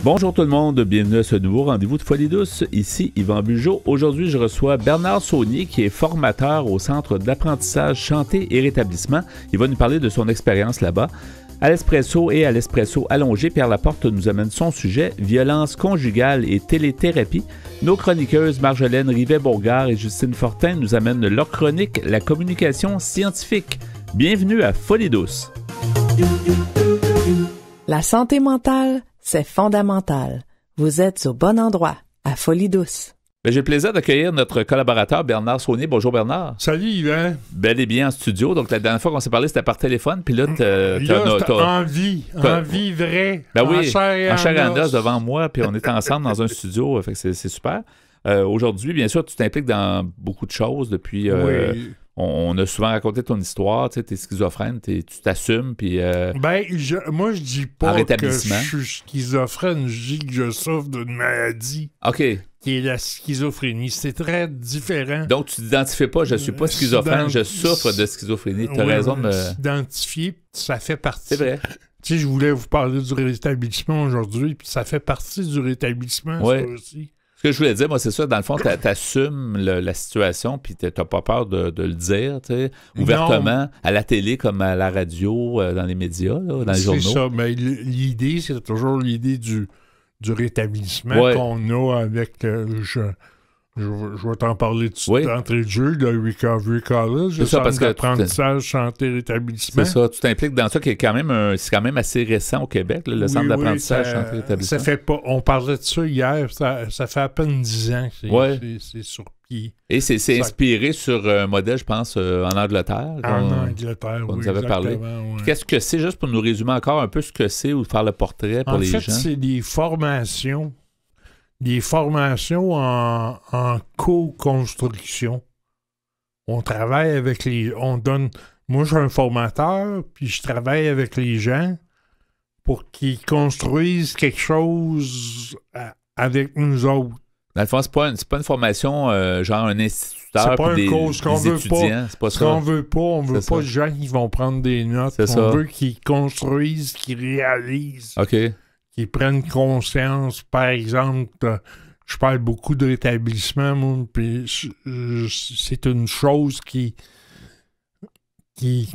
Bonjour tout le monde, bienvenue à ce nouveau rendez-vous de Folie douce. Ici Yvan Bugeaud. Aujourd'hui, je reçois Bernard Saunier qui est formateur au Centre d'apprentissage Chanter et rétablissement. Il va nous parler de son expérience là-bas. À l'espresso et à l'espresso allongé, Pierre Laporte nous amène son sujet, violence conjugale et téléthérapie. Nos chroniqueuses Marjolaine Rivet-Bourgard et Justine Fortin nous amènent leur chronique, la communication scientifique. Bienvenue à Folie douce. La santé mentale, c'est fondamental. Vous êtes au bon endroit, à Folie douce. J'ai le plaisir d'accueillir notre collaborateur Bernard Saunier. Bonjour Bernard. Salut Yvan. Bel et bien en studio. Donc la dernière fois qu'on s'est parlé, c'était par téléphone. Puis là, en vie vraie. Ben oui, en chair et en os devant moi. Puis on est ensemble dans un studio. Fait que c'est super. Aujourd'hui, bien sûr, tu t'impliques dans beaucoup de choses depuis... oui. On a souvent raconté ton histoire, tu sais, t'es schizophrène, tu t'assumes, puis... moi, je dis pas que je suis schizophrène, je dis que je souffre d'une maladie. OK. Qui est la schizophrénie. C'est très différent. Donc, tu t'identifies pas, je suis pas schizophrène, je souffre de schizophrénie. Tu as raison de me... S'identifier, ça fait partie. C'est vrai. Tu sais, je voulais vous parler du rétablissement aujourd'hui, puis ça fait partie du rétablissement, ça aussi. Ce que je voulais dire, moi, c'est ça, dans le fond, t'assumes la situation, puis t'as pas peur de le dire, tu sais, ouvertement, non. À la télé comme à la radio, dans les médias, là, dans les journaux. C'est ça, mais l'idée, c'est toujours l'idée du rétablissement qu'on a avec... Je vais t'en parler tout de suite d'entrée de jeu, le Recovery College, le Centre d'apprentissage, Chanter, rétablissement. C'est ça, tu t'impliques dans ça qui est quand même, c'est quand même assez récent au Québec, là, le Centre d'apprentissage, Chanter, rétablissement. Ça fait pas, on parlait de ça hier, ça fait à peine 10 ans que c'est sur pied. Et c'est inspiré sur un modèle, je pense, en Angleterre. En Angleterre, oui, nous avait parlé. Ouais. Qu'est-ce que c'est, juste pour nous résumer encore un peu ce que c'est ou faire le portrait pour les gens? En fait, c'est des formations en co-construction. On travaille avec moi, je suis un formateur, puis je travaille avec les gens pour qu'ils construisent quelque chose avec nous autres. Dans le fond, c'est pas une formation genre un instituteur. C'est pas un cours, ce qu'on veut pas. C'est pas ça. On veut pas de gens qui vont prendre des notes. On veut qu'ils construisent, qu'ils réalisent. OK. Qu'ils prennent conscience. Par exemple, je parle beaucoup de rétablissement, moi, puis c'est une chose qui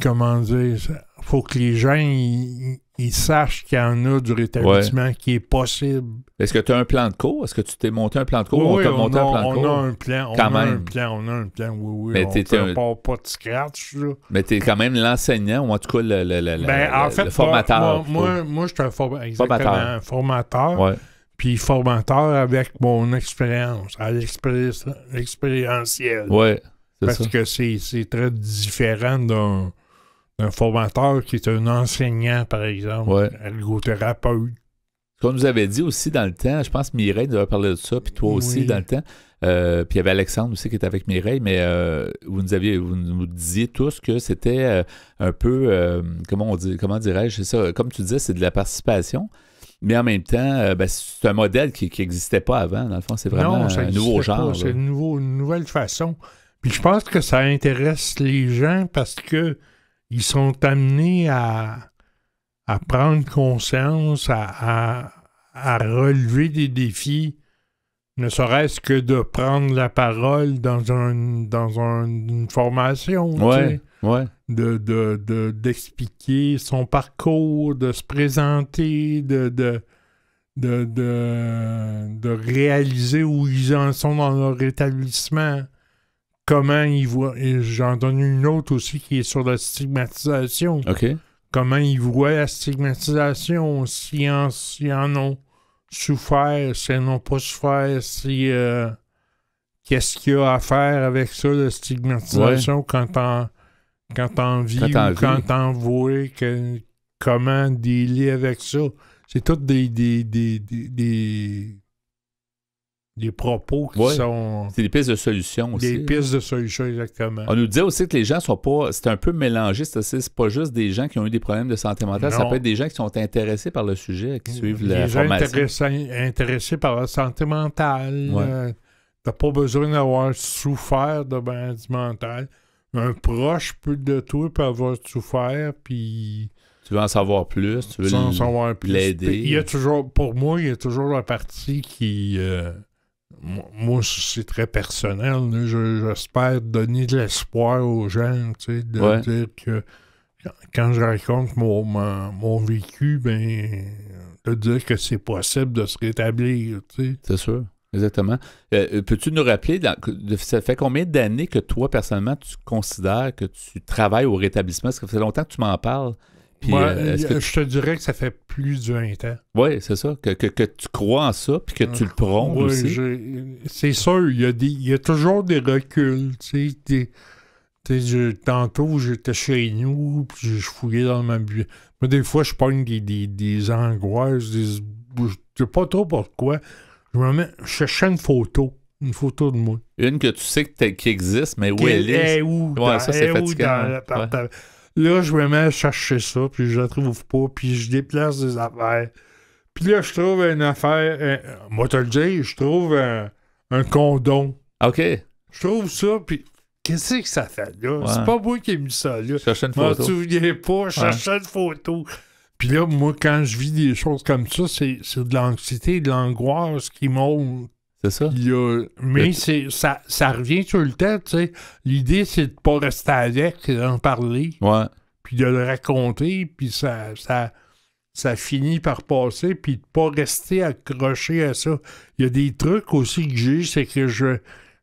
comment dire, faut que les gens ils sachent qu'il y en a du rétablissement qui est possible. Est-ce que tu as un plan de cours? Est-ce que tu t'es monté un plan de cours? Oui, on a un plan. Quand même. On a un plan, oui. Mais on part pas de scratch, là. Mais tu es quand même l'enseignant, ou en tout cas le formateur. Moi, je suis un formateur. Ouais. Puis formateur avec mon expérience, à l'expérientiel. Oui, Parce que c'est très différent d'un formateur qui est un enseignant, par exemple, ergothérapeute. Comme vous avez dit aussi dans le temps, je pense que Mireille nous avait parlé de ça, puis toi aussi dans le temps, puis il y avait Alexandre aussi qui était avec Mireille, mais vous nous disiez tous que c'était un peu, comment dirais-je, c'est ça, comme tu disais, c'est de la participation. Mais en même temps, c'est un modèle qui n'existait pas avant. Dans le fond, c'est vraiment un nouveau genre. C'est une nouvelle façon. Puis je pense que ça intéresse les gens parce que ils sont amenés à prendre conscience, à relever des défis, ne serait-ce que de prendre la parole dans une formation. Oui. D'expliquer son parcours, de se présenter, de réaliser où ils en sont dans leur établissement, comment ils voient. Et j'en donne une autre aussi qui est sur la stigmatisation. OK. Comment ils voient la stigmatisation, s'ils en ont souffert, s'ils n'ont pas souffert, qu'est-ce qu'il y a à faire avec ça, la stigmatisation, quand t'en vis ou quand t'en vois, comment dealer avec ça. C'est tous des propos qui sont... C'est des pistes de solutions aussi. Des pistes de solutions, exactement. On nous disait aussi que les gens sont pas... C'est un peu mélangé. C'est pas juste des gens qui ont eu des problèmes de santé mentale. Non. Ça peut être des gens qui sont intéressés par le sujet, qui suivent la formation. Les gens intéressés par la santé mentale. T'as pas besoin d'avoir souffert de maladie mentale. un proche de toi peut avoir souffert, puis Tu veux en savoir plus, tu veux en savoir plus. l'aider. Il y a toujours, pour moi, il y a toujours la partie qui... moi, c'est très personnel. Là. J'espère donner de l'espoir aux gens, tu sais, de dire que quand je raconte mon vécu, ben, de dire que c'est possible de se rétablir, tu sais. C'est sûr, exactement. Peux-tu nous rappeler, ça fait combien d'années que toi, personnellement, tu considères que tu travailles au rétablissement? Parce que ça fait longtemps que tu m'en parles. Puis, je te dirais que ça fait plus de 20 ans. Oui, c'est ça. Que tu crois en ça, puis que tu le prônes aussi. C'est sûr, il y a toujours des reculs, tu sais. Tantôt, j'étais chez nous, puis je fouillais dans ma bulle. Moi, des fois, je pogne des angoisses, je sais pas trop pourquoi. Je cherchais une photo de moi. Une que tu sais qui existe, mais où elle est. Ça, c'est fatigant. Là, je me mets à chercher ça, puis je la trouve pas, puis je déplace des affaires. Puis là, je trouve une affaire, moi te le dire, je trouve un condom. OK. Je trouve ça, puis qu'est-ce que ça fait là? Ouais. C'est pas moi qui ai mis ça là. Je cherchais une Je m'en photo. souviens pas, je cherchais une photo. Puis là, moi, quand je vis des choses comme ça, c'est de l'anxiété, de l'angoisse qui monte. C'est ça? Mais ça revient tout le temps, tu sais. L'idée, c'est de pas rester avec, c'est d'en parler. Ouais. Puis de le raconter, puis ça finit par passer, puis de pas rester accroché à ça. Il y a des trucs aussi que j'ai, c'est que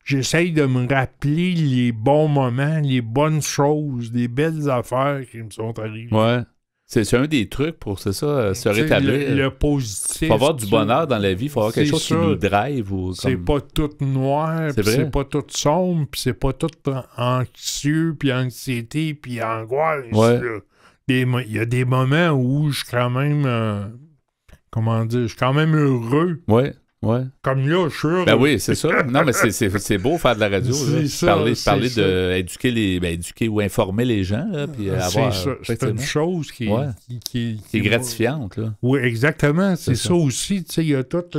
j'essaye de me rappeler les bons moments, les bonnes choses, les belles affaires qui me sont arrivées. Ouais. C'est un des trucs pour, c'est ça, se rétablir. Le positif. Il faut avoir du bonheur dans la vie, il faut avoir quelque chose qui nous drive. C'est pas tout noir, puis c'est pas tout sombre, puis c'est pas tout anxieux, puis anxiété, puis angoisse. Ouais. Il y a des moments où je suis quand même, je suis quand même heureux. Ouais. Ouais. Comme là, je suis heureux. Ben oui, c'est ça. Non, mais c'est beau faire de la radio. Parler éduquer ou informer les gens. Là, puis avoir, c'est une chose qui est gratifiante. Là. Oui, exactement. C'est ça aussi. Il y a toute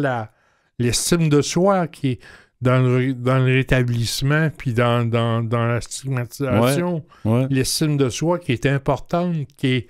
l'estime de soi qui est dans le rétablissement puis dans la stigmatisation. Ouais. L'estime de soi qui est importante. Puis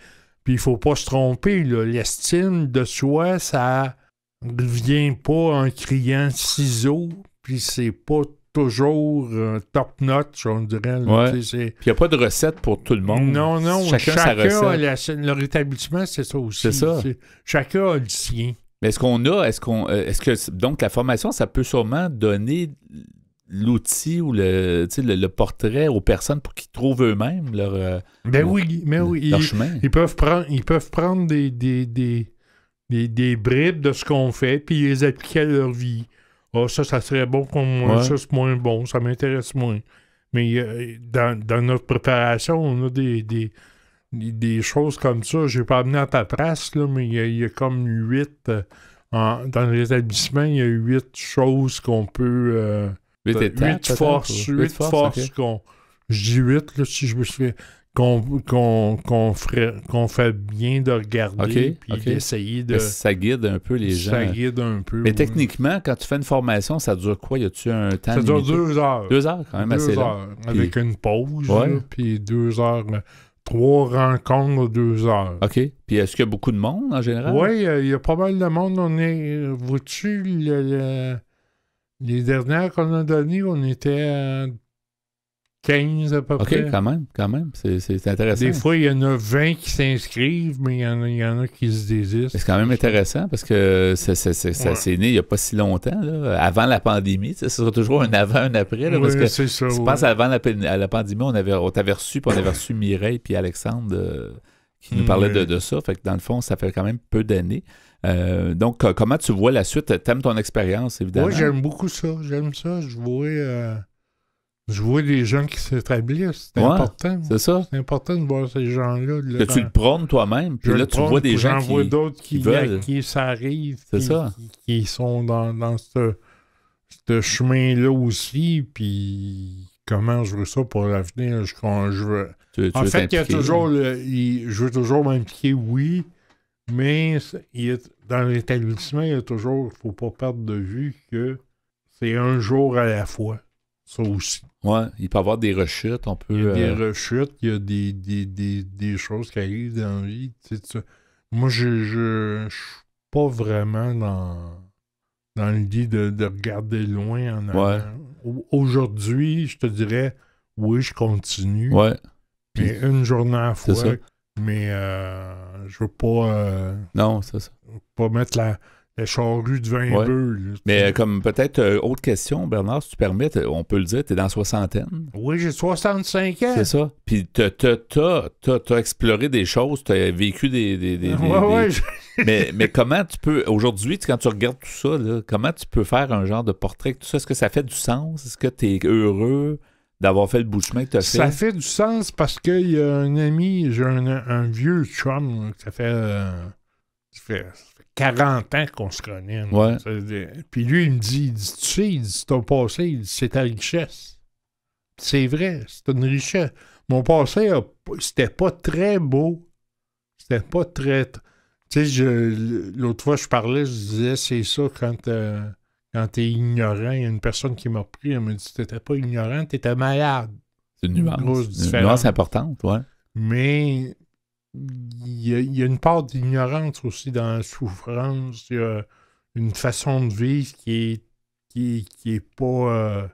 il ne faut pas se tromper. Là. L'estime de soi, ça ne vient pas en criant ciseaux, puis c'est pas toujours top-notch, on dirait. Là, puis il n'y a pas de recette pour tout le monde. Non. Chacun sa recette. Le rétablissement, c'est ça aussi. C'est ça. Chacun a le sien. Mais est-ce que donc la formation, ça peut sûrement donner l'outil ou le portrait aux personnes pour qu'ils trouvent eux-mêmes leur chemin? Ils peuvent prendre des bribes de ce qu'on fait, puis les appliquer à leur vie. Ça serait bon pour moi, ça c'est moins bon, ça m'intéresse moins. Mais dans notre préparation, on a des choses comme ça. Je n'ai pas amené à paperasse, là, mais il y a comme 8... dans le rétablissement, il y a 8 choses qu'on peut... 8 forces qu'on... Je dis 8, là, si je me souviens... qu'on fait bien de regarder puis d'essayer de... Ça guide un peu les gens. Ça guide un peu. Mais techniquement, quand tu fais une formation, ça dure quoi? Y a-tu un temps ça limité? dure 2 heures. 2 heures, quand même, assez long. Avec une pause, puis 2 heures. 3 rencontres de 2 heures. OK. Puis est-ce qu'il y a beaucoup de monde, en général? Oui, il y a pas mal de monde. Vois-tu, les dernières qu'on a données, on était à 15 à peu près. OK, quand même. C'est intéressant. Des fois, il y en a 20 qui s'inscrivent, mais il y en a qui se désistent. C'est quand même intéressant parce que ça c'est né il n'y a pas si longtemps, là, avant la pandémie. Ça sera toujours un avant, un après. Là, parce que c'est ça. Je pense avant la pandémie, on t'avait reçu, puis on avait reçu Mireille puis Alexandre qui nous parlaient de ça. Fait que dans le fond, ça fait quand même peu d'années. Donc, comment tu vois la suite? T'aimes ton expérience, évidemment? Oui, j'aime beaucoup ça. J'aime ça. Je vois des gens qui s'établissent. C'est important. C'est ça. C'est important de voir ces gens-là. Que tu le prônes toi-même. Puis là, tu vois des gens qui... J'en vois d'autres qui veulent. Qui s'arrivent. C'est ça. Qui sont dans ce chemin-là aussi. Puis comment je veux ça pour l'avenir? En fait, il y a toujours... je veux toujours m'impliquer, oui. Mais dans l'établissement, il y a toujours... Il ne faut pas perdre de vue que c'est un jour à la fois. Ça aussi. Ouais, il peut y avoir des rechutes, on peut... Il y a des rechutes, il y a des choses qui arrivent dans la vie. Moi, je suis pas vraiment dans l'idée de regarder loin en avant. Aujourd'hui, je te dirais, oui, je continue. Ouais. Mais une journée à la fois. C'est ça. Mais je veux pas... non, c'est ça. Pas mettre la charrue devant un bœuf. Mais comme peut-être, autre question, Bernard, si tu permets, on peut le dire, tu es dans la soixantaine. Oui, j'ai 65 ans. C'est ça. Puis t'as exploré des choses, t'as vécu des mais comment tu peux, aujourd'hui, quand tu regardes tout ça, là, comment tu peux faire un genre de portrait, tout ça, est-que ça fait du sens? Est-ce que tu es heureux d'avoir fait le bout de chemin que tu as fait? Ça fait du sens parce qu'il y a un ami, j'ai un vieux chum, ça fait 40 ans qu'on se connaît. Ouais. Puis lui, il me dit, tu sais, ton passé, c'est ta richesse. C'est vrai, c'est une richesse. Mon passé, c'était pas très beau. C'était pas très... Tu sais, l'autre fois, je parlais, je disais, c'est ça, quand t'es ignorant, il y a une personne qui m'a pris, elle m'a dit, t'étais pas ignorant, t'étais malade. C'est une nuance importante, ouais. Mais... Il y a une part d'ignorance aussi dans la souffrance. Il y a une façon de vivre qui est pas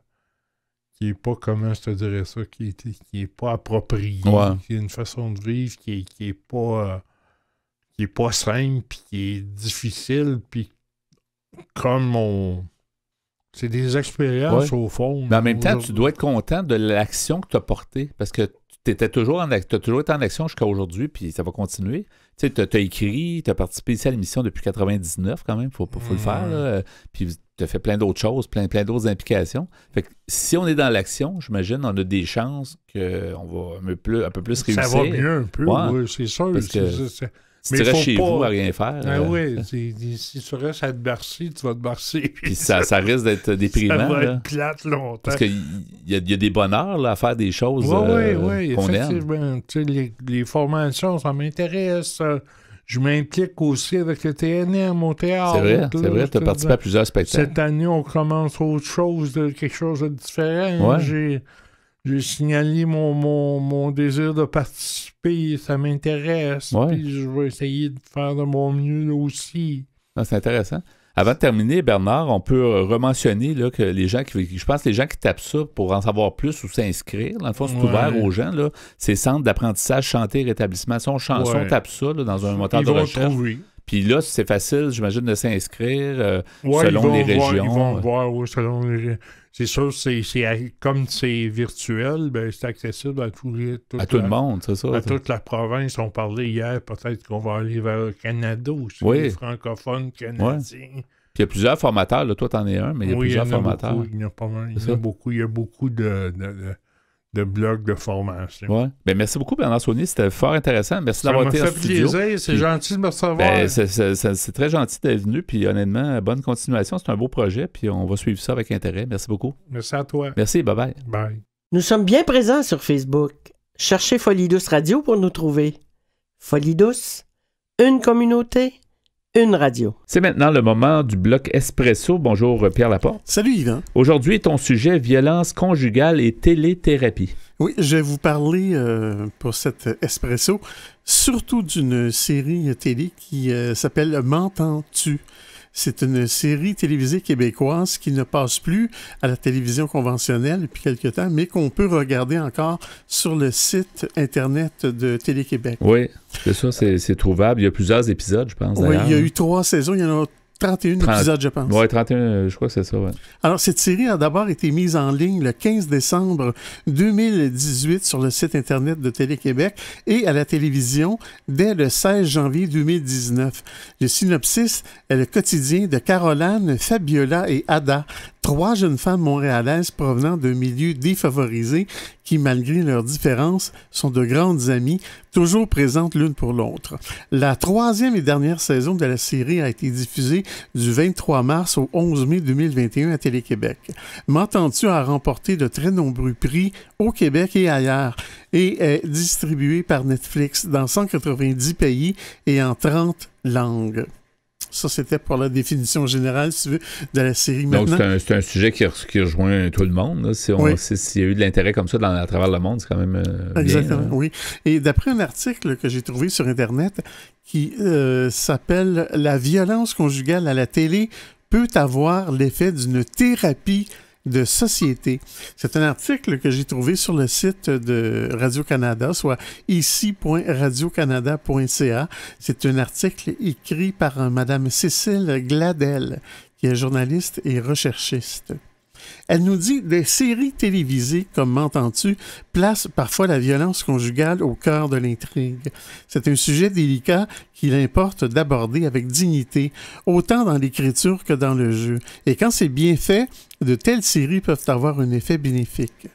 comment je te dirais ça, qui est pas appropriée. Ouais. Il y a une façon de vivre qui est pas simple, puis qui est difficile, puis c'est des expériences au fond. Mais en même temps, tu dois être content de l'action que tu as portée, parce que t'as toujours été en action jusqu'à aujourd'hui, puis ça va continuer. Tu sais, t'as écrit, t'as participé ici à l'émission depuis 99 quand même, faut le faire, là. Puis t'as fait plein d'autres choses, plein d'autres implications. Fait que si on est dans l'action, j'imagine, on a des chances qu'on va un peu plus réussir. Ça va mieux un peu, oui, c'est sûr. Parce que si tu restes chez vous à rien faire... oui, si tu restes à te bercer, tu vas te bercer. Puis ça risque d'être déprimant. Ça va être plate longtemps. Parce qu'il y a des bonheurs là, à faire des choses oui, qu'on effectivement. aime. Tu sais, les formations, ça m'intéresse. Je m'implique aussi avec le TNM au théâtre. C'est vrai, tu as participé à plusieurs spectacles. Cette année, on commence autre chose, quelque chose de différent. Ouais. J'ai signalé mon désir de participer, ça m'intéresse. Ouais. Puis je vais essayer de faire de mon mieux là aussi. Ah, c'est intéressant. Avant de terminer, Bernard, on peut rementionner là, que les gens je pense que les gens qui tapent ça pour en savoir plus ou s'inscrire, dans le fond, c'est ouvert aux gens. Là, c'est Centre d'apprentissage, chanté et rétablissement. Si on tape ça là, dans un moteur de recherche. Puis là, c'est facile, j'imagine, de s'inscrire selon les régions. Ils vont voir, oui, selon les régions. C'est sûr, comme c'est virtuel, ben, c'est accessible à tout le monde, c'est ça. À toute la province. On parlait hier, peut-être qu'on va aller vers le Canada aussi, les francophones canadiens. Puis il y a plusieurs formateurs, là, toi t'en es un, mais il y a plusieurs formateurs. Il y en a pas mal. Il y a beaucoup de blogs de formation. Ouais. Ben, merci beaucoup, Bernard Saunier. C'était fort intéressant. Merci d'avoir été en studio. Ça m'a fait plaisir. C'est gentil de me recevoir. C'est très gentil d'être venu. Puis honnêtement, bonne continuation. C'est un beau projet. Puis on va suivre ça avec intérêt. Merci beaucoup. Merci à toi. Merci. Bye-bye. Bye. Nous sommes bien présents sur Facebook. Cherchez Folie Douce Radio pour nous trouver. Folie Douce, une communauté, une radio. C'est maintenant le moment du bloc Espresso. Bonjour Pierre Laporte. Salut Yvan. Aujourd'hui, ton sujet, violence conjugale et téléthérapie. Oui, je vais vous parler pour cet Espresso, surtout d'une série télé qui s'appelle M'entends-tu? C'est une série télévisée québécoise qui ne passe plus à la télévision conventionnelle depuis quelque temps, mais qu'on peut regarder encore sur le site Internet de Télé-Québec. Oui, c'est ça, c'est trouvable. Il y a plusieurs épisodes, je pense. Oui, il y a eu 3 saisons. Il y en a 31 épisodes, je pense. Oui, 31, je crois que c'est ça, oui. Alors, cette série a d'abord été mise en ligne le 15 décembre 2018 sur le site Internet de Télé-Québec et à la télévision dès le 16 janvier 2019. Le synopsis est le quotidien de Caroline, Fabiola et Ada, 3 jeunes femmes montréalaises provenant d'un milieu défavorisé qui, malgré leurs différences, sont de grandes amies, toujours présentes l'une pour l'autre. La 3e et dernière saison de la série a été diffusée du 23 mars au 11 mai 2021 à Télé-Québec. M'entends-tu a remporté de très nombreux prix au Québec et ailleurs et est distribuée par Netflix dans 190 pays et en 30 langues. ça c'était pour la définition générale, si tu veux, de la série. Donc Maintenant, c'est un sujet qui rejoint tout le monde. Là. S'il y a eu de l'intérêt comme ça à travers le monde, c'est quand même exactement, bien. oui. Et d'après un article que j'ai trouvé sur Internet qui s'appelle « La violence conjugale à la télé peut avoir l'effet d'une thérapie de société ». C'est un article que j'ai trouvé sur le site de Radio-Canada, soit ici.radiocanada.ca. C'est un article écrit par Madame Cécile Gladel, qui est journaliste et recherchiste. Elle nous dit « Des séries télévisées, comme M'entends-tu, placent parfois la violence conjugale au cœur de l'intrigue. C'est un sujet délicat qu'il importe d'aborder avec dignité, autant dans l'écriture que dans le jeu. Et quand c'est bien fait, de telles séries peuvent avoir un effet bénéfique. »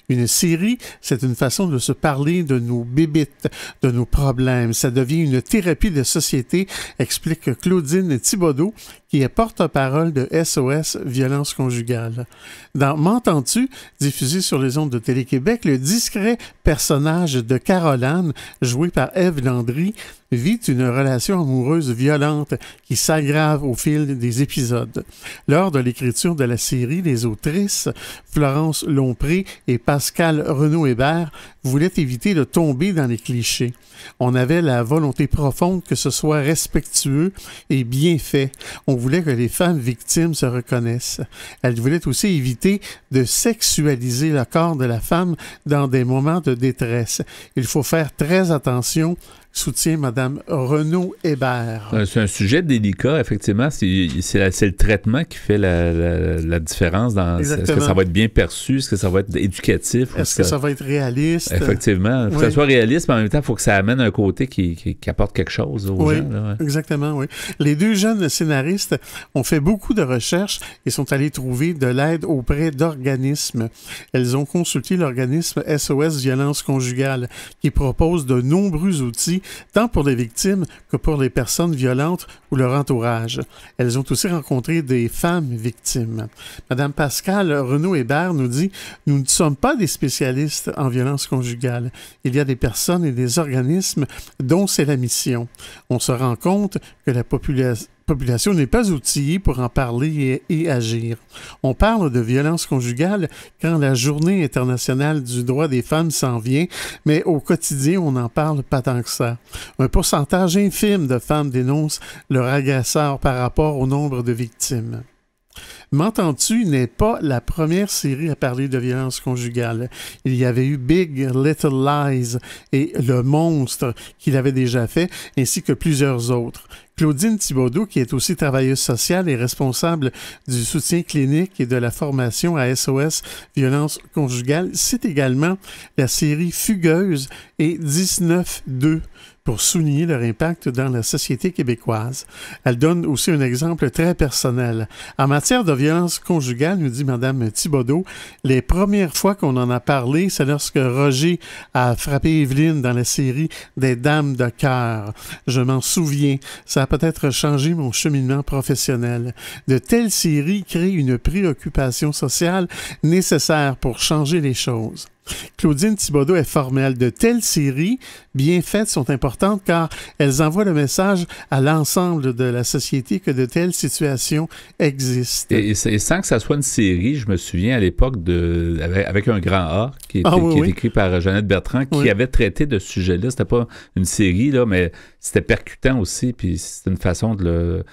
Une série, c'est une façon de se parler de nos bébites, de nos problèmes. Ça devient une thérapie de société, explique Claudine Thibodeau, qui est porte-parole de SOS Violence Conjugale. Dans M'entends-tu, diffusé sur les ondes de Télé-Québec, le discret personnage de Caroline, joué par Ève Landry, vit une relation amoureuse violente qui s'aggrave au fil des épisodes. Lors de l'écriture de la série, les autrices Florence Lompré et Pascal Renaud-Hébert voulaient éviter de tomber dans les clichés. On avait la volonté profonde que ce soit respectueux et bien fait. On voulait que les femmes victimes se reconnaissent. Elles voulaient aussi éviter de sexualiser le corps de la femme dans des moments de détresse. Il faut faire très attention, soutient Mme Renaud-Hébert. C'est un sujet délicat, effectivement. C'est le traitement qui fait la différence. Est-ce que ça va être bien perçu? Est-ce que ça va être éducatif? Est-ce que ça va être réaliste? Effectivement. Il faut que ça soit réaliste, mais en même temps, il faut que ça amène un côté qui apporte quelque chose aux gens. Là, exactement, oui. Les deux jeunes scénaristes ont fait beaucoup de recherches et sont allés trouver de l'aide auprès d'organismes. Elles ont consulté l'organisme SOS Violence Conjugale, qui propose de nombreux outils tant pour les victimes que pour les personnes violentes ou leur entourage. Elles ont aussi rencontré des femmes victimes. Madame Pascal Renaud-Hébert nous dit « Nous ne sommes pas des spécialistes en violence conjugale. Il y a des personnes et des organismes dont c'est la mission. On se rend compte que la population n'est pas outillée pour en parler et agir. On parle de violence conjugale quand la Journée internationale du droit des femmes s'en vient, mais au quotidien, on n'en parle pas tant que ça. Un pourcentage infime de femmes dénoncent leur agresseur par rapport au nombre de victimes. M'entends-tu n'est pas la première série à parler de violence conjugale. Il y avait eu Big Little Lies et Le Monstre qui l'avait déjà fait, ainsi que plusieurs autres. Claudine Thibodeau, qui est aussi travailleuse sociale et responsable du soutien clinique et de la formation à SOS Violence Conjugale, cite également la série Fugueuse et 19-2 pour souligner leur impact dans la société québécoise. Elle donne aussi un exemple très personnel. En matière de violence conjugale, nous dit Mme Thibodeau, les premières fois qu'on en a parlé, c'est lorsque Roger a frappé Evelyne dans la série Des Dames de cœur. Je m'en souviens. Ça a peut-être changé mon cheminement professionnel. De telles séries créent une préoccupation sociale nécessaire pour changer les choses. Claudine Thibodeau est formelle. De telles séries bien faites sont importantes car elles envoient le message à l'ensemble de la société que de telles situations existent. Et sans que ça soit une série, je me souviens à l'époque avec un grand A qui est écrit par Jeannette Bertrand qui avait traité de ce sujet-là. C'était pas une série, là, mais c'était percutant aussi, puis c'était une façon de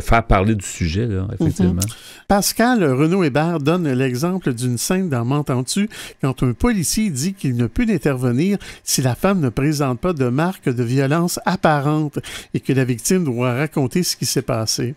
faire parler du sujet, là, effectivement. Pascal Renaud-Hébert donne l'exemple d'une scène dans M'entends-tu quand un policier dit qu'il ne peut intervenir si la femme ne présente pas de marque de violence apparente et que la victime doit raconter ce qui s'est passé.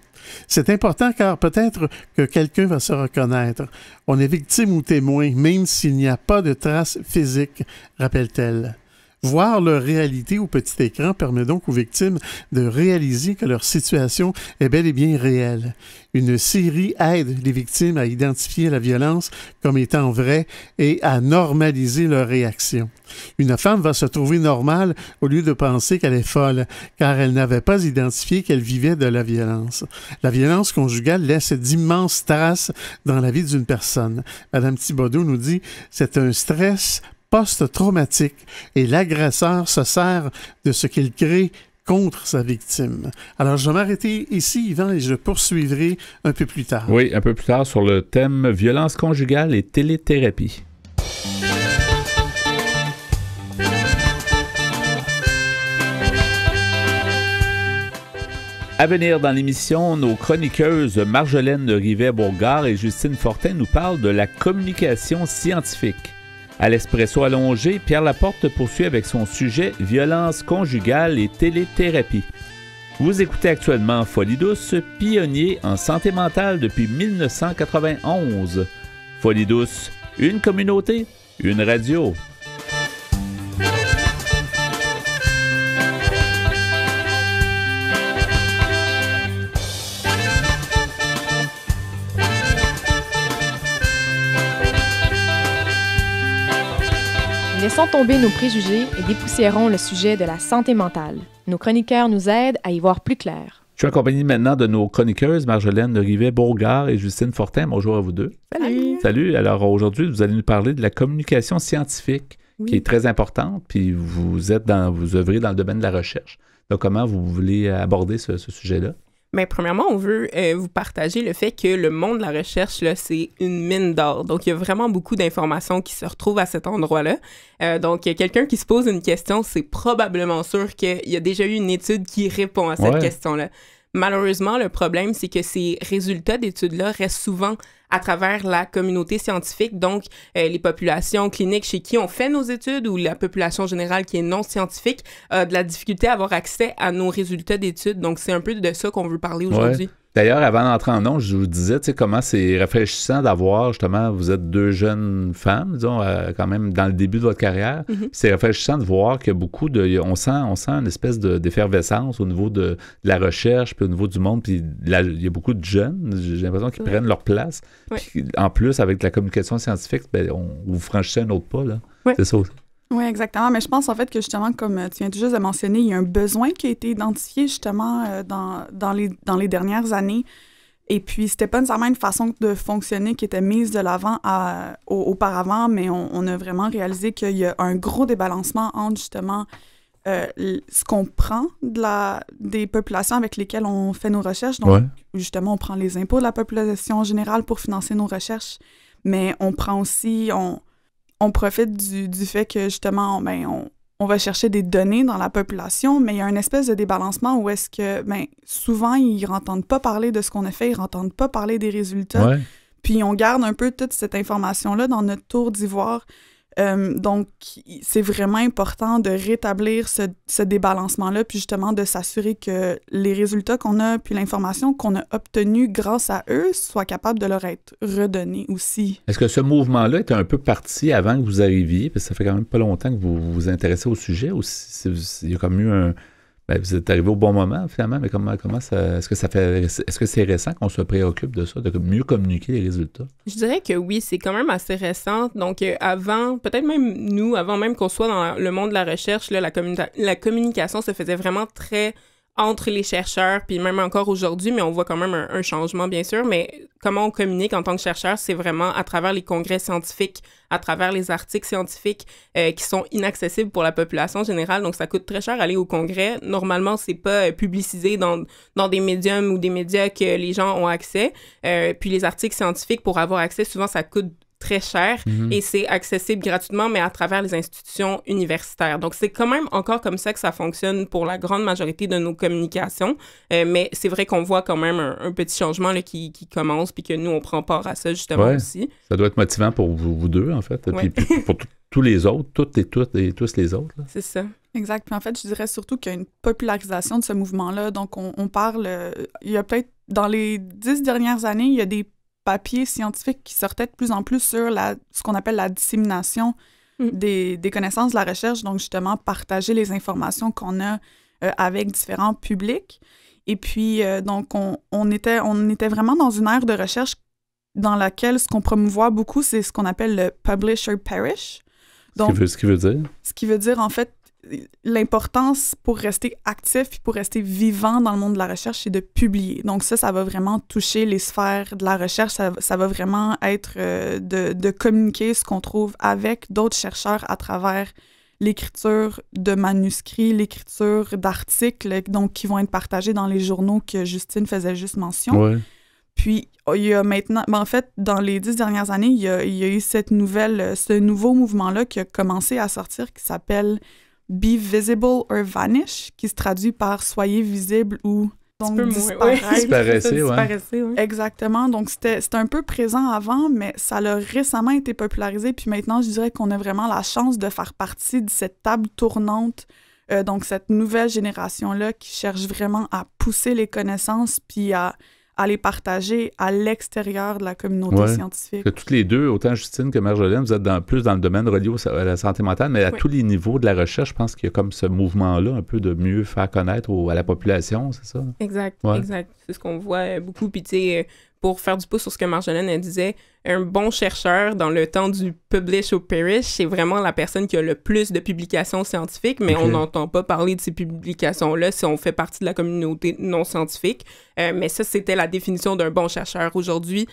C'est important car peut-être que quelqu'un va se reconnaître. On est victime ou témoin, même s'il n'y a pas de traces physiques, rappelle-t-elle. Voir leur réalité au petit écran permet donc aux victimes de réaliser que leur situation est bel et bien réelle. Une série aide les victimes à identifier la violence comme étant vraie et à normaliser leur réaction. Une femme va se trouver normale au lieu de penser qu'elle est folle, car elle n'avait pas identifié qu'elle vivait de la violence. La violence conjugale laisse d'immenses traces dans la vie d'une personne. Madame Thibodeau nous dit « C'est un stress post-traumatique et l'agresseur se sert de ce qu'il crée contre sa victime. Alors, je vais m'arrêter ici, Yvan, et je poursuivrai un peu plus tard. Oui, un peu plus tard sur le thème violence conjugale et téléthérapie. À venir dans l'émission, nos chroniqueuses Marjolaine Rivet-Bourgard et Justine Fortin nous parlent de la communication scientifique. À l'Espresso allongé, Pierre Laporte poursuit avec son sujet « Violence conjugale et téléthérapie ». Vous écoutez actuellement Folie douce, pionnier en santé mentale depuis 1991. Folie douce, une communauté, une radio. Laissons tomber nos préjugés et dépoussiérons le sujet de la santé mentale. Nos chroniqueurs nous aident à y voir plus clair. Je suis accompagné maintenant de nos chroniqueuses Marjolaine Rivet-Bourgard et Justine Fortin. Bonjour à vous deux. Salut! Salut! Alors aujourd'hui, vous allez nous parler de la communication scientifique qui est très importante, puis vous œuvrez dans le domaine de la recherche. Donc comment vous voulez aborder ce sujet-là? Bien, premièrement, on veut vous partager le fait que le monde de la recherche, là, c'est une mine d'or. Donc, il y a vraiment beaucoup d'informations qui se retrouvent à cet endroit-là. Donc, quelqu'un qui se pose une question, c'est probablement sûr qu'il y a déjà eu une étude qui répond à cette question-là. Malheureusement, le problème, c'est que ces résultats d'études-là restent souvent à travers la communauté scientifique, donc les populations cliniques chez qui on fait nos études ou la population générale qui est non scientifique a de la difficulté à avoir accès à nos résultats d'études. Donc, c'est un peu de ça qu'on veut parler aujourd'hui. D'ailleurs, avant d'entrer en ondes, je vous disais, tu sais, comment c'est rafraîchissant d'avoir, justement, vous êtes deux jeunes femmes, disons, quand même, dans le début de votre carrière. Mm-hmm. C'est rafraîchissant de voir que beaucoup on sent une espèce d'effervescence au niveau de la recherche, puis au niveau du monde, puis il y a beaucoup de jeunes, j'ai l'impression qu'ils prennent leur place. Puis, en plus, avec la communication scientifique, vous franchissez un autre pas, là. C'est ça aussi. Oui, exactement. Mais je pense en fait que justement, comme tu viens tout juste de mentionner, il y a un besoin qui a été identifié justement dans les dernières années. Et puis, c'était pas nécessairement une façon de fonctionner qui était mise de l'avant auparavant, mais on a vraiment réalisé qu'il y a un gros débalancement entre justement ce qu'on prend des populations avec lesquelles on fait nos recherches. Donc, justement, on prend les impôts de la population générale pour financer nos recherches, mais on prend aussi... On profite du fait que, justement, on va chercher des données dans la population, mais il y a une espèce de débalancement où est-ce que, souvent, ils n'entendent pas parler de ce qu'on a fait, ils n'entendent pas parler des résultats. Ouais. Puis on garde un peu toute cette information-là dans notre tour d'ivoire. Donc, c'est vraiment important de rétablir ce débalancement-là, puis justement de s'assurer que les résultats qu'on a, puis l'information qu'on a obtenue grâce à eux, soit capable de leur être redonnée aussi. Est-ce que ce mouvement-là était un peu parti avant que vous arriviez, parce que ça fait quand même pas longtemps que vous vous intéressez au sujet, ou il y a comme eu un... vous êtes arrivé au bon moment, finalement, mais comment ça... Est-ce que c'est récent qu'on se préoccupe de ça, de mieux communiquer les résultats? Je dirais que oui, c'est quand même assez récent. Donc, avant, peut-être même nous, avant même qu'on soit dans le monde de la recherche, là, la communication se faisait vraiment très entre les chercheurs, puis même encore aujourd'hui, mais on voit quand même un changement, bien sûr. Mais comment on communique en tant que chercheur, c'est vraiment à travers les congrès scientifiques, à travers les articles scientifiques qui sont inaccessibles pour la population générale. Donc, ça coûte très cher aller au congrès. Normalement, c'est pas publicisé dans des médiums ou des médias que les gens ont accès. Puis les articles scientifiques, pour avoir accès, souvent, ça coûte très cher et c'est accessible gratuitement, mais à travers les institutions universitaires. Donc, c'est quand même encore comme ça que ça fonctionne pour la grande majorité de nos communications, mais c'est vrai qu'on voit quand même un petit changement là, qui commence, puis que nous, on prend part à ça justement aussi. Ça doit être motivant pour vous deux, en fait, puis pour tous les autres, toutes et tous les autres. Là. C'est ça. Exact. Puis en fait, je dirais surtout qu'il y a une popularisation de ce mouvement-là. Donc, on parle... il y a peut-être, dans les 10 dernières années, il y a des papiers scientifiques qui sortaient de plus en plus sur ce qu'on appelle la dissémination des connaissances de la recherche, donc justement partager les informations qu'on a avec différents publics. Et puis, donc, on était vraiment dans une ère de recherche dans laquelle ce qu'on promouvoit beaucoup, c'est ce qu'on appelle le « publish or perish ». Donc, ce qui veut dire? Ce qui veut dire, en fait, l'importance pour rester actif et pour rester vivant dans le monde de la recherche, c'est de publier. Donc ça va vraiment toucher les sphères de la recherche. Ça va vraiment être de communiquer ce qu'on trouve avec d'autres chercheurs à travers l'écriture de manuscrits, l'écriture d'articles, donc qui vont être partagés dans les journaux que Justine faisait juste mention. Ouais. Puis, il y a maintenant... en fait, dans les 10 dernières années, il y a eu ce nouveau mouvement-là qui a commencé à sortir qui s'appelle « Be Visible or Vanish », qui se traduit par « Soyez visible » ou donc disparaître. Disparaissez, ouais. Exactement. Donc, c'était un peu présent avant, mais ça a récemment été popularisé. Puis maintenant, je dirais qu'on a vraiment la chance de faire partie de cette table tournante. Donc, cette nouvelle génération-là qui cherche vraiment à pousser les connaissances puis à les partager à l'extérieur de la communauté scientifique. Que toutes les deux, autant Justine que Marjolaine, vous êtes plus dans le domaine relié à la santé mentale, mais à tous les niveaux de la recherche, je pense qu'il y a comme ce mouvement-là, un peu de mieux faire connaître à la population, c'est ça? Exact. C'est ce qu'on voit beaucoup. Puis tu sais, pour faire du pouce sur ce que Marjolaine elle disait, un bon chercheur, dans le temps du publish or perish, c'est vraiment la personne qui a le plus de publications scientifiques, mais on n'entend pas parler de ces publications-là si on fait partie de la communauté non scientifique. Mais ça, c'était la définition d'un bon chercheur. Aujourd'hui,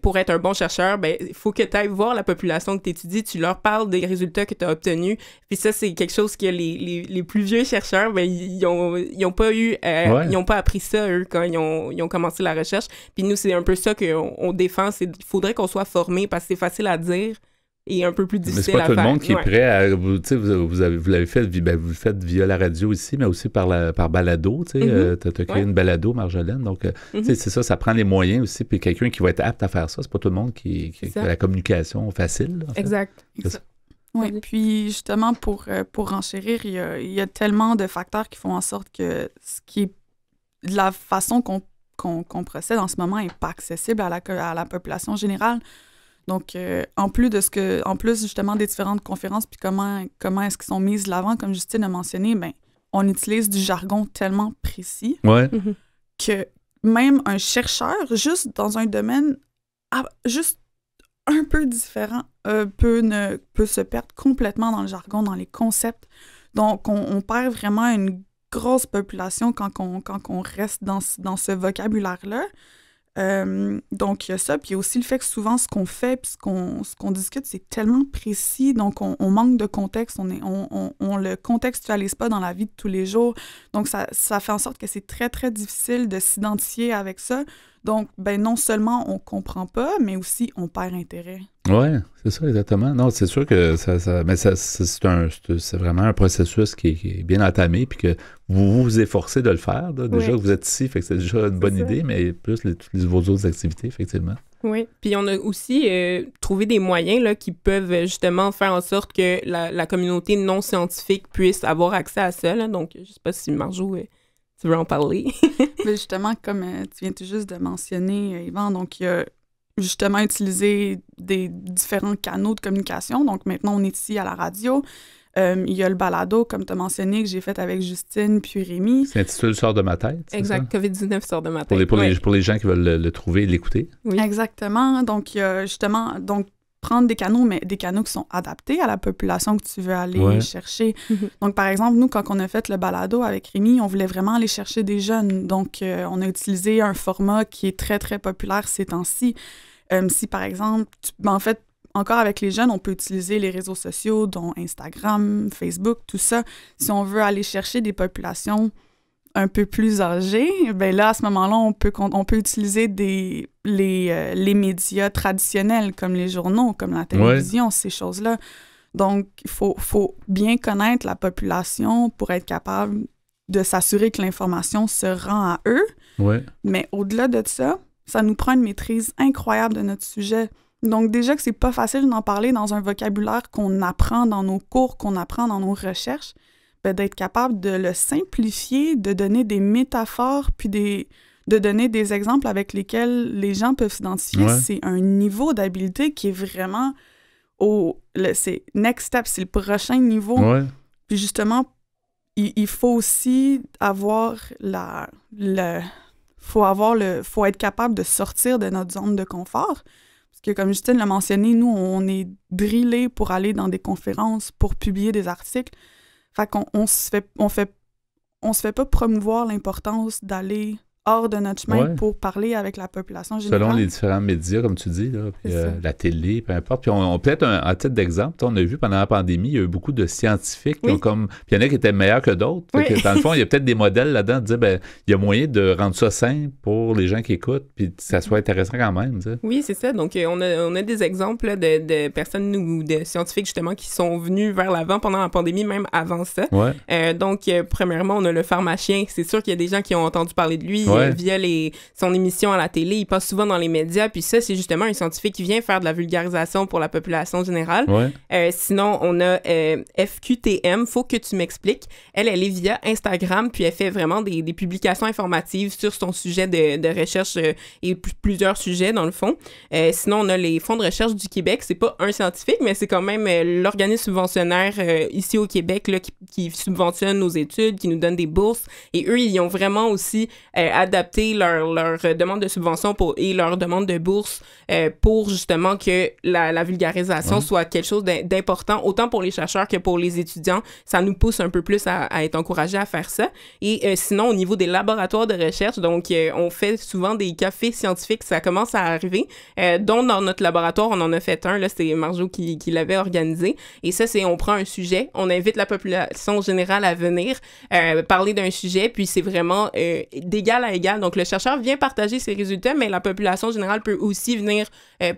pour être un bon chercheur, il faut que tu ailles voir la population que tu étudies, tu leur parles des résultats que tu as obtenus. Puis ça, c'est quelque chose que les plus vieux chercheurs, ils ont pas eu, ils n'ont pas appris ça, eux, quand ils ont commencé la recherche. Puis nous, c'est un peu ça qu'on défend. Il faudrait qu'on soit formé parce que c'est facile à dire et un peu plus difficile à faire. Mais c'est pas tout le monde qui est prêt à... Vous l'avez fait, vous le faites via la radio ici, mais aussi par balado. Tu as créé une balado, Marjolaine. Donc, c'est ça prend les moyens aussi. Puis quelqu'un qui va être apte à faire ça, c'est pas tout le monde qui a la communication facile. Là, en fait. Exact. Oui, puis justement, pour enchérir, il y a tellement de facteurs qui font en sorte que ce qui est de la façon qu'on procède en ce moment n'est pas accessible à la population générale. Donc, en plus justement des différentes conférences, puis comment est-ce qu'ils sont mises de l'avant, comme Justine a mentionné, on utilise du jargon tellement précis que même un chercheur, juste dans un domaine juste un peu différent, peut se perdre complètement dans le jargon, dans les concepts. Donc, on perd vraiment une grosse population quand on reste dans ce vocabulaire-là. Donc, il y a ça. Puis, il y a aussi le fait que souvent, ce qu'on fait puis ce qu'on discute, c'est tellement précis. Donc, on manque de contexte. On le contextualise pas dans la vie de tous les jours. Donc, ça fait en sorte que c'est très, très difficile de s'identifier avec ça. Donc, non seulement on comprend pas, mais aussi on perd intérêt. Oui, c'est ça, exactement. Non, c'est sûr que c'est vraiment un processus qui est bien entamé, puis que vous vous efforcez de le faire. Là. Déjà que vous êtes ici, fait que c'est déjà une bonne idée, mais plus vos autres activités, effectivement. Oui, puis on a aussi trouvé des moyens là, qui peuvent justement faire en sorte que la communauté non scientifique puisse avoir accès à ça. Là. Donc, je sais pas si Marjo... Tu veux en parler? Mais justement, comme tu viens tout juste de mentionner, Yvan, donc il y a justement utilisé des différents canaux de communication. Donc maintenant, on est ici à la radio. Il y a le balado, comme tu as mentionné, que j'ai fait avec Justine puis Rémi. C'est intitulé « Sort de ma tête ». Exact, ça? COVID-19 sort de ma tête. Pour les gens qui veulent le trouver et l'écouter. Oui. Exactement. Donc, il y a justement... prendre des canaux, mais des canaux qui sont adaptés à la population que tu veux aller chercher. Donc, par exemple, nous, quand on a fait le balado avec Rémi, on voulait vraiment aller chercher des jeunes. Donc, on a utilisé un format qui est très, très populaire ces temps-ci. Si, par exemple, en fait, encore avec les jeunes, on peut utiliser les réseaux sociaux, dont Instagram, Facebook, tout ça. Si on veut aller chercher des populations un peu plus âgés, là, à ce moment-là, on peut utiliser les médias traditionnels, comme les journaux, comme la télévision, ces choses-là. Donc, il faut bien connaître la population pour être capable de s'assurer que l'information se rend à eux. Ouais. Mais au-delà de ça, ça nous prend une maîtrise incroyable de notre sujet. Donc, déjà que c'est pas facile d'en parler dans un vocabulaire qu'on apprend dans nos cours, qu'on apprend dans nos recherches, d'être capable de le simplifier, de donner des métaphores, puis de donner des exemples avec lesquels les gens peuvent s'identifier. C'est un niveau d'habileté qui est vraiment c'est next step, c'est le prochain niveau. Puis justement, il faut aussi avoir faut être capable de sortir de notre zone de confort. Parce que comme Justine l'a mentionné, nous, on est drillés pour aller dans des conférences, pour publier des articles. Fait qu'on se fait pas promouvoir l'importance d'aller hors de notre chemin pour parler avec la population générale. Selon les différents médias, comme tu dis, là, puis, la télé, peu importe. Puis on peut-être un titre d'exemple, on a vu pendant la pandémie, il y a eu beaucoup de scientifiques qui ont comme... Puis il y en a qui étaient meilleurs que d'autres. Que, dans le fond, il y a peut-être des modèles là-dedans de dire, ben, il y a moyen de rendre ça simple pour les gens qui écoutent, puis que ça soit intéressant quand même. T'sais. Oui, c'est ça. Donc, on a des exemples là, de personnes ou de scientifiques, justement, qui sont venus vers l'avant pendant la pandémie, même avant ça. Donc, premièrement, on a le pharmacien. C'est sûr qu'il y a des gens qui ont entendu parler de lui via son émission à la télé. Il passe souvent dans les médias. Puis ça, c'est justement un scientifique qui vient faire de la vulgarisation pour la population générale. Sinon, on a FQTM, Faut que tu m'expliques. Elle est via Instagram, puis elle fait vraiment des publications informatives sur son sujet de recherche et plusieurs sujets, dans le fond. Sinon, on a les fonds de recherche du Québec. C'est pas un scientifique, mais c'est quand même l'organisme subventionnaire ici au Québec là, qui subventionne nos études, qui nous donne des bourses. Et eux, ils ont vraiment aussi adapté leur demande de subvention et leur demande de bourse pour justement que la vulgarisation soit quelque chose d'important, autant pour les chercheurs que pour les étudiants. Ça nous pousse un peu plus à être encouragés à faire ça. Et sinon, au niveau des laboratoires de recherche, donc on fait souvent des cafés scientifiques, ça commence à arriver, dont dans notre laboratoire, on en a fait un, là, c'est Marjo qui l'avait organisé. Et ça, c'est on prend un sujet, on invite la population générale à venir parler d'un sujet, puis c'est vraiment d'égal à égal. Donc, le chercheur vient partager ses résultats, mais la population générale peut aussi venir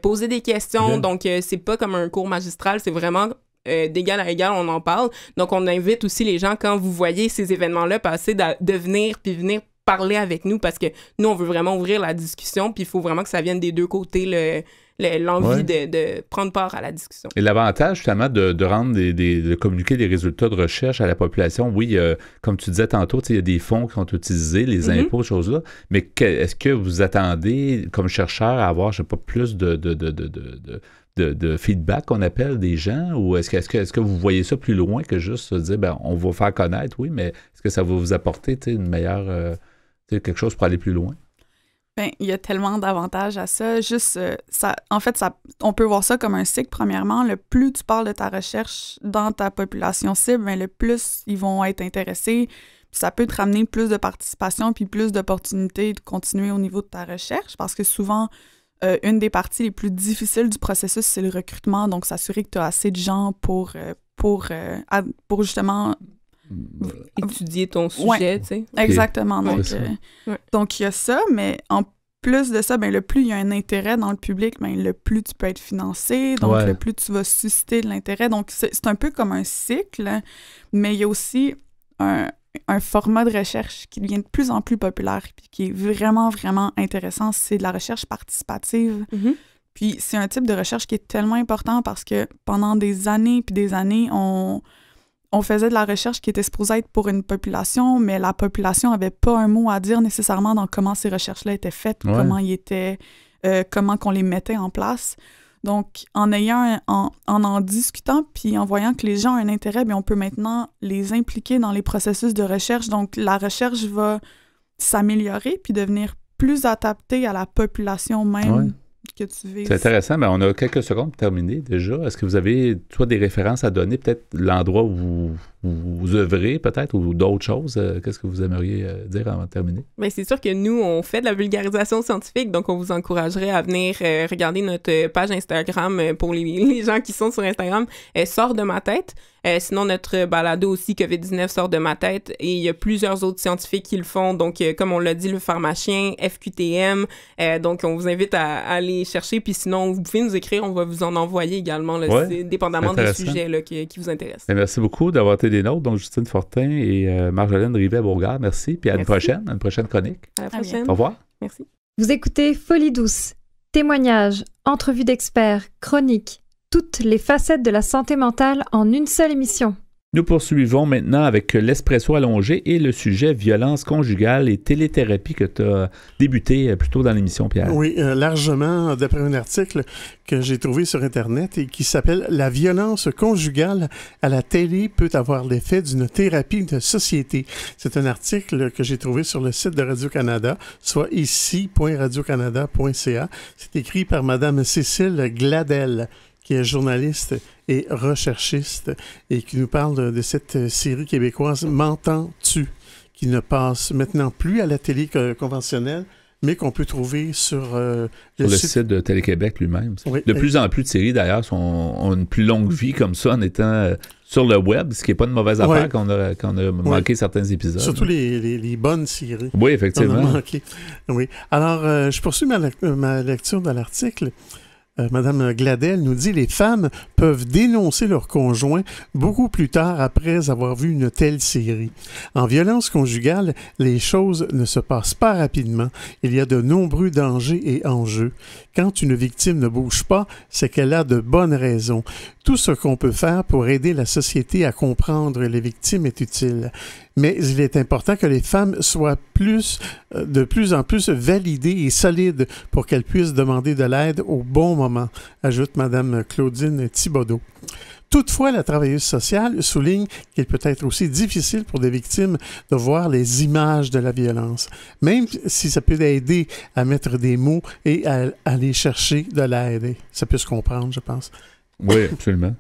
poser des questions. Donc, c'est pas comme un cours magistral, c'est vraiment d'égal à égal, on en parle. Donc, on invite aussi les gens, quand vous voyez ces événements-là passer, de venir parler avec nous, parce que nous, on veut vraiment ouvrir la discussion, puis il faut vraiment que ça vienne des deux côtés, l'envie de prendre part à la discussion. Et l'avantage, justement, de rendre de communiquer des résultats de recherche à la population, oui, comme tu disais tantôt, il y a des fonds qui sont utilisés, les impôts, ces choses-là, mais est-ce que vous attendez, comme chercheur, à avoir, je sais pas, plus de feedback qu'on appelle des gens, ou est-ce que vous voyez ça plus loin que juste se dire, ben, on va faire connaître, oui, mais est-ce que ça va vous apporter une meilleure, quelque chose pour aller plus loin? Bien, il y a tellement d'avantages à ça. Juste, on peut voir ça comme un cycle. Premièrement, le plus tu parles de ta recherche dans ta population cible, bien, le plus ils vont être intéressés. Puis ça peut te ramener plus de participation puis plus d'opportunités de continuer au niveau de ta recherche, parce que souvent, une des parties les plus difficiles du processus, c'est le recrutement. Donc, s'assurer que tu as assez de gens pour justement... étudier ton sujet, tu sais. Exactement. Donc, il y a ça, mais en plus de ça, ben, le plus il y a un intérêt dans le public, ben, le plus tu peux être financé, donc le plus tu vas susciter de l'intérêt. Donc, c'est un peu comme un cycle, mais il y a aussi un format de recherche qui devient de plus en plus populaire puis qui est vraiment, vraiment intéressant. C'est de la recherche participative. Puis c'est un type de recherche qui est tellement important parce que pendant des années puis des années, on faisait de la recherche qui était supposée être pour une population, mais la population n'avait pas un mot à dire nécessairement dans comment ces recherches-là étaient faites, comment ils étaient, comment qu'on les mettait en place. Donc, en discutant puis en voyant que les gens ont un intérêt, bien, on peut maintenant les impliquer dans les processus de recherche. Donc, la recherche va s'améliorer puis devenir plus adaptée à la population même que tu vises. C'est intéressant. Mais on a quelques secondes pour terminer déjà. Est-ce que vous avez, toi, des références à donner, peut-être l'endroit où vous œuvrez, peut-être, ou d'autres choses? Qu'est-ce que vous aimeriez dire avant de terminer? Bien, c'est sûr que nous, on fait de la vulgarisation scientifique, donc on vous encouragerait à venir regarder notre page Instagram pour les gens qui sont sur Instagram, Sort de ma tête. Sinon, notre balado aussi, COVID-19 sort de ma tête, et il y a plusieurs autres scientifiques qui le font. Donc, comme on l'a dit, le pharmacien, FQTM. Donc, on vous invite à aller chercher. Puis sinon, vous pouvez nous écrire, on va vous en envoyer également, là, dépendamment des sujets là, qui vous intéressent. Et merci beaucoup d'avoir été des nôtres. Donc, Justine Fortin et Marjolaine Rivet-Bourgard, merci. Puis à une prochaine chronique. À la prochaine. Au revoir. Merci. Vous écoutez Folie douce. Témoignages, entrevues d'experts, chroniques, toutes les facettes de la santé mentale en une seule émission. Nous poursuivons maintenant avec l'Espresso allongé et le sujet violence conjugale et téléthérapie que tu as débuté plus tôt dans l'émission, Pierre. Oui, largement, d'après un article que j'ai trouvé sur Internet et qui s'appelle « La violence conjugale à la télé peut avoir l'effet d'une thérapie de société ». C'est un article que j'ai trouvé sur le site de Radio-Canada, soit ici.radiocanada.ca. C'est écrit par Mme Cécile Gladel, qui est journaliste et recherchiste et qui nous parle de cette série québécoise « M'entends-tu » qui ne passent maintenant plus à la télé conventionnelle, mais qu'on peut trouver sur le site de Télé-Québec lui-même. Oui, de plus en plus de séries, d'ailleurs, ont une plus longue vie comme ça en étant sur le web, ce qui n'est pas une mauvaise affaire qu'on a manqué certains épisodes. Surtout les bonnes séries. Oui, effectivement. On a manqué. Oui. Alors, je poursuis ma lecture de l'article. Madame Gladel nous dit « Les femmes peuvent dénoncer leur conjoint beaucoup plus tard après avoir vu une telle série. En violence conjugale, les choses ne se passent pas rapidement. Il y a de nombreux dangers et enjeux. Quand une victime ne bouge pas, c'est qu'elle a de bonnes raisons. Tout ce qu'on peut faire pour aider la société à comprendre les victimes est utile. Mais il est important que les femmes soient de plus en plus validées et solides pour qu'elles puissent demander de l'aide au bon moment, ajoute Mme Claudine Thibodeau. Toutefois, la travailleuse sociale souligne qu'il peut être aussi difficile pour des victimes de voir les images de la violence, même si ça peut aider à mettre des mots et à aller chercher de l'aide. Ça peut se comprendre, je pense. Oui, absolument.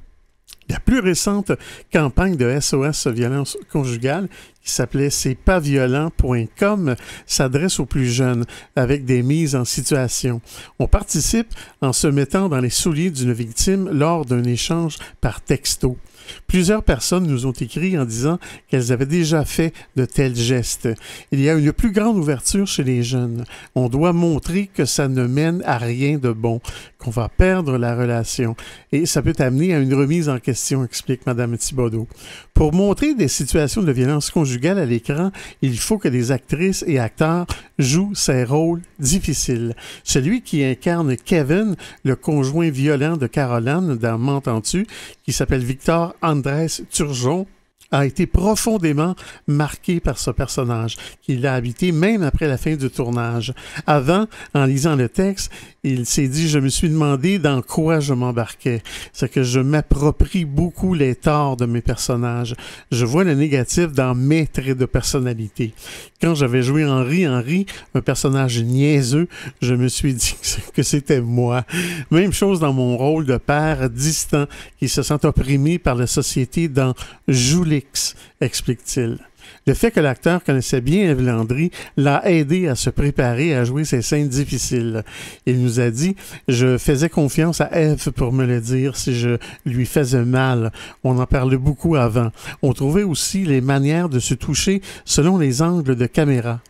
La plus récente campagne de SOS Violence Conjugale, qui s'appelait c'estpasviolent.com, s'adresse aux plus jeunes avec des mises en situation. On participe en se mettant dans les souliers d'une victime lors d'un échange par texto. Plusieurs personnes nous ont écrit en disant qu'elles avaient déjà fait de tels gestes. Il y a une plus grande ouverture chez les jeunes. On doit montrer que ça ne mène à rien de bon, qu'on va perdre la relation. Et ça peut amener à une remise en question, explique Mme Thibodeau. Pour montrer des situations de violence conjugale à l'écran, il faut que les actrices et acteurs jouent ces rôles difficiles. Celui qui incarne Kevin, le conjoint violent de Caroline dans M'entends-tu, qui s'appelle Victor Andrés Turgeon, a été profondément marqué par ce personnage, qui l'a habité même après la fin du tournage. Avant, en lisant le texte, il s'est dit « Je me suis demandé dans quoi je m'embarquais. C'est que je m'approprie beaucoup les torts de mes personnages. Je vois le négatif dans mes traits de personnalité. Quand j'avais joué Henri, un personnage niaiseux, je me suis dit que c'était moi. Même chose dans mon rôle de père distant qui se sent opprimé par la société dans Joulix, explique-t-il. Le fait que l'acteur connaissait bien Ève Landry l'a aidé à se préparer à jouer ces scènes difficiles. Il nous a dit « Je faisais confiance à Ève pour me le dire si je lui faisais mal. On en parlait beaucoup avant. On trouvait aussi les manières de se toucher selon les angles de caméra.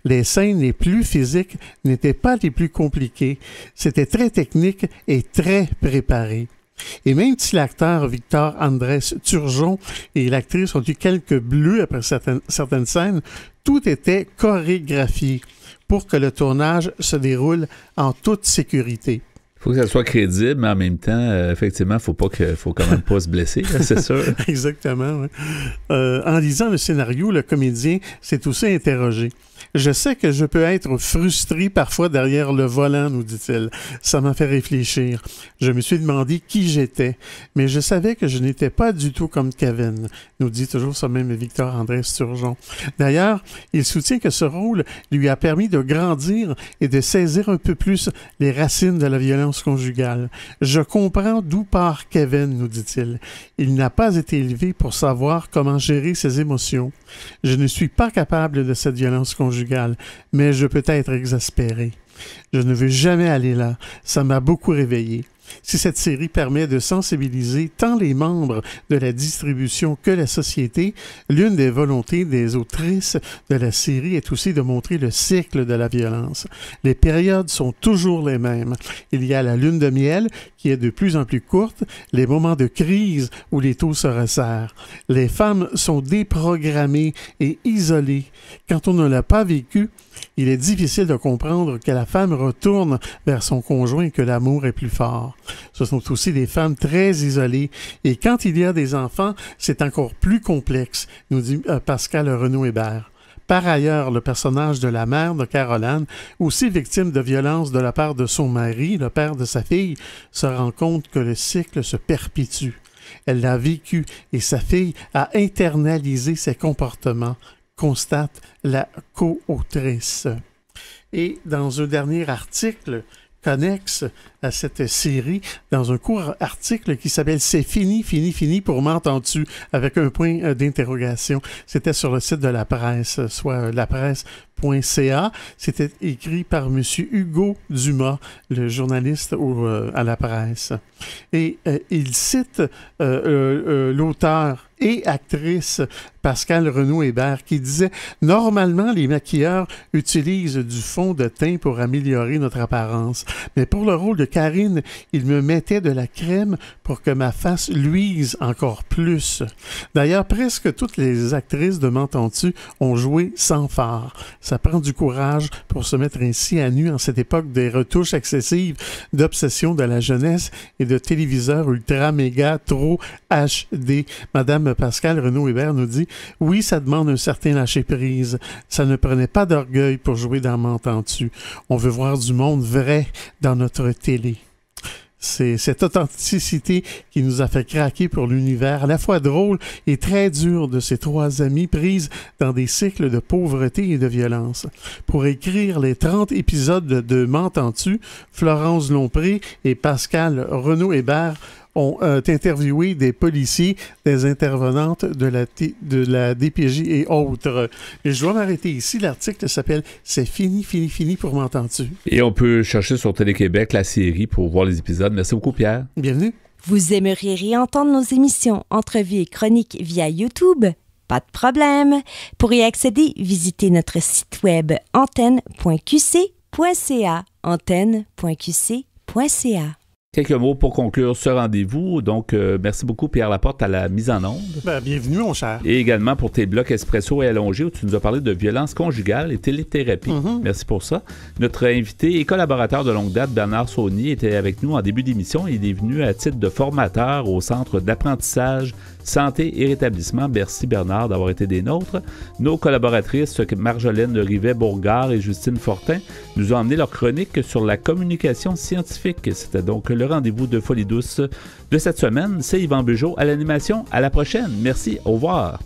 Les scènes les plus physiques n'étaient pas les plus compliquées. C'était très technique et très préparé. » Et même si l'acteur Victor Andrés Turgeon et l'actrice ont eu quelques bleus après certaines scènes, tout était chorégraphié pour que le tournage se déroule en toute sécurité. Il faut que ça soit crédible, mais en même temps, effectivement, faut quand même pas se blesser, là, c'est sûr. Exactement, oui. En lisant le scénario, le comédien s'est aussi interrogé. Je sais que je peux être frustré parfois derrière le volant, nous dit-il. Ça m'a fait réfléchir. Je me suis demandé qui j'étais, mais je savais que je n'étais pas du tout comme Kevin, nous dit toujours ce même Victor Andrés Turgeon. D'ailleurs, il soutient que ce rôle lui a permis de grandir et de saisir un peu plus les racines de la violence conjugale. Je comprends d'où part Kevin, nous dit-il. Il n'a pas été élevé pour savoir comment gérer ses émotions. Je ne suis pas capable de cette violence conjugale, mais je peux être exaspéré. Je ne veux jamais aller là. Ça m'a beaucoup réveillé. Si cette série permet de sensibiliser tant les membres de la distribution que la société, l'une des volontés des autrices de la série est aussi de montrer le cycle de la violence. Les périodes sont toujours les mêmes. Il y a la lune de miel qui est de plus en plus courte, les moments de crise où les taux se resserrent. Les femmes sont déprogrammées et isolées. Quand on ne l'a pas vécu, il est difficile de comprendre que la femme retourne vers son conjoint et que l'amour est plus fort. Ce sont aussi des femmes très isolées et quand il y a des enfants, c'est encore plus complexe, nous dit Pascal Renaud-Hébert. Par ailleurs, le personnage de la mère de Caroline, aussi victime de violence de la part de son mari, le père de sa fille, se rend compte que le cycle se perpétue. Elle l'a vécu et sa fille a internalisé ses comportements, constate la co-autrice. Et dans un dernier article connexe à cette série dans un court article qui s'appelle « C'est fini, fini, fini pour m'entends-tu » avec un point d'interrogation. C'était sur le site de la presse, soit lapresse.ca. C'était écrit par M. Hugo Dumas, le journaliste à la presse. Et il cite l'auteur et actrice Pascale Renaud-Hébert qui disait « Normalement, les maquilleurs utilisent du fond de teint pour améliorer notre apparence. Mais pour le rôle de Karine, ils me mettaient de la crème pour que ma face luise encore plus. » D'ailleurs, presque toutes les actrices de M'entends-tu ont joué sans fard. Ça prend du courage pour se mettre ainsi à nu en cette époque des retouches excessives, d'obsession de la jeunesse et de téléviseurs ultra méga trop HD. Madame Pascale Renaud-Hébert nous dit « Oui, ça demande un certain lâcher-prise. Ça ne prenait pas d'orgueil pour jouer dans M'entends-tu. On veut voir du monde vrai dans notre télé. » C'est cette authenticité qui nous a fait craquer pour l'univers à la fois drôle et très dur de ces trois amies prises dans des cycles de pauvreté et de violence. Pour écrire les 30 épisodes de M'entends-tu, Florence Lompré et Pascale Renaud-Hébert ont interviewé des policiers, des intervenantes de la DPJ et autres. Et je dois m'arrêter ici. L'article s'appelle « C'est fini, fini, fini pour m'entends-tu ». Et on peut chercher sur Télé-Québec la série pour voir les épisodes. Merci beaucoup, Pierre. Bienvenue. Vous aimeriez réentendre nos émissions, entrevues et chroniques via YouTube? Pas de problème. Pour y accéder, visitez notre site web antenne.qc.ca. antenne.qc.ca. Quelques mots pour conclure ce rendez-vous. Donc, merci beaucoup, Pierre Laporte, à la mise en onde. Bienvenue, mon cher. Et également pour tes blocs Espresso et Allongé, où tu nous as parlé de violence conjugale et téléthérapie. Merci pour ça. Notre invité et collaborateur de longue date, Bernard Saunier, était avec nous en début d'émission. Il est venu à titre de formateur au Centre d'apprentissage Santé et Rétablissement. Merci, Bernard, d'avoir été des nôtres. Nos collaboratrices, Marjolaine Rivet-Bourgard et Justine Fortin, nous ont emmené leur chronique sur la communication scientifique. C'était donc le rendez-vous de Folie douce de cette semaine. C'est Yvan Bugeaud à l'animation. À la prochaine. Merci. Au revoir.